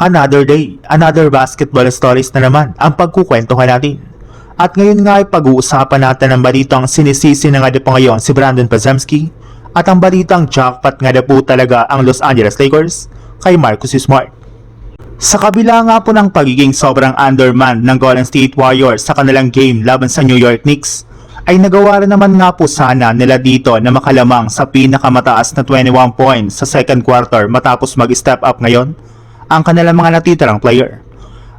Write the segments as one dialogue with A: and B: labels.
A: Another day, another basketball stories na naman ang pagkukwentuhan natin. At ngayon nga ay pag-uusapan natin ang balitang sinisisi na nga po ngayon si Brandon Podziemski at ang balitang jackpot nga po talaga ang Los Angeles Lakers kay Marcus Smart. Sa kabila nga po ng pagiging sobrang undermanned ng Golden State Warriors sa kanilang game laban sa New York Knicks, ay nagawa rin naman nga po sana nila dito na makalamang sa pinakamataas na 21 points sa second quarter matapos mag-step up ngayon ang kanilang mga natitirang player.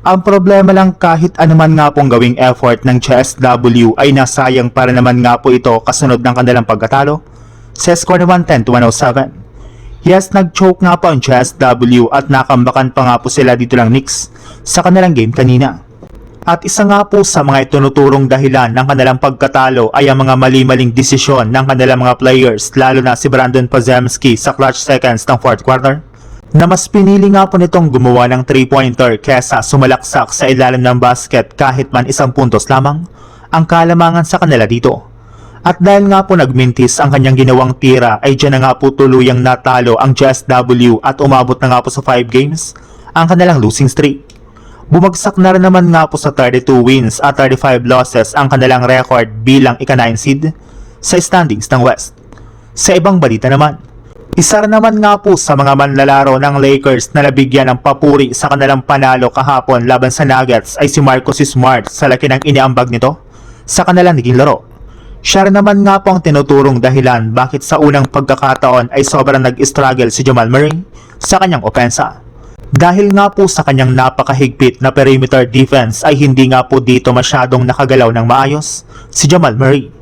A: Ang problema lang kahit anuman nga pong gawing effort ng CSW ay nasayang para naman nga po ito kasunod ng kanilang pagkatalo sa score na 110-107. Yes, nag-choke nga po ang CSW at nakambakan pa nga po sila dito lang Knicks sa kanilang game kanina. At isa nga po sa mga itunuturong dahilan ng kanilang pagkatalo ay ang mga mali-maling desisyon ng kanilang mga players, lalo na si Brandon Podziemski sa clutch seconds ng fourth quarter, na mas pinili nga po nitong gumawa ng 3-pointer kesa sumalaksak sa ilalim ng basket kahit man isang puntos lamang ang kalamangan sa kanila dito. At dahil nga po nagmintis ang kanyang ginawang tira ay dyan na nga po tuluyang natalo ang CSW at umabot na nga po sa 5 games ang kanilang losing streak. Bumagsak na rin naman nga po sa 32 wins at 35 losses ang kanilang record bilang ika-9 seed sa standings ng West. Sa ibang balita naman, isa rin naman nga po sa mga manlalaro ng Lakers na nabigyan ng papuri sa kanilang panalo kahapon laban sa Nuggets ay si Marcus Smart sa laki ng iniambag nito sa kanilang naging laro. Siya rin naman nga po ang tinuturong dahilan bakit sa unang pagkakataon ay sobrang nag-struggle si Jamal Murray sa kanyang opensa. Dahil nga po sa kanyang napakahigpit na perimeter defense ay hindi nga po dito masyadong nakagalaw ng maayos si Jamal Murray.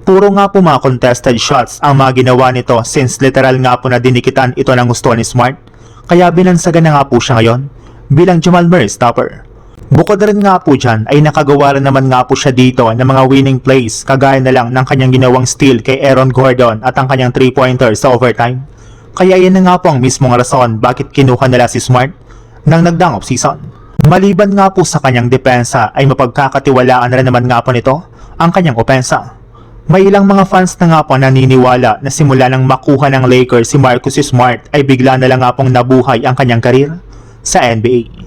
A: Puro nga po mga contested shots ang mga ginawa nito since literal nga po na dinikitan ito ng gusto ni Smart, kaya binansagan na nga po siya ngayon bilang Jamal Murray stopper. Bukod rin nga po dyan ay nakagawa rin naman nga po siya dito ng mga winning plays kagaya na lang ng kanyang ginawang steal kay Aaron Gordon at ang kanyang 3-pointer sa overtime. Kaya yan na nga po ang mismong rason bakit kinuha nila si Smart nang nagdaang off-season. Maliban nga po sa kanyang depensa ay mapagkakatiwalaan rin naman nga po nito ang kanyang opensa. May ilang mga fans na nga po naniniwala na simula nang makuha ng Lakers si Marcus Smart ay bigla na lang nga pong nabuhay ang kanyang karir sa NBA.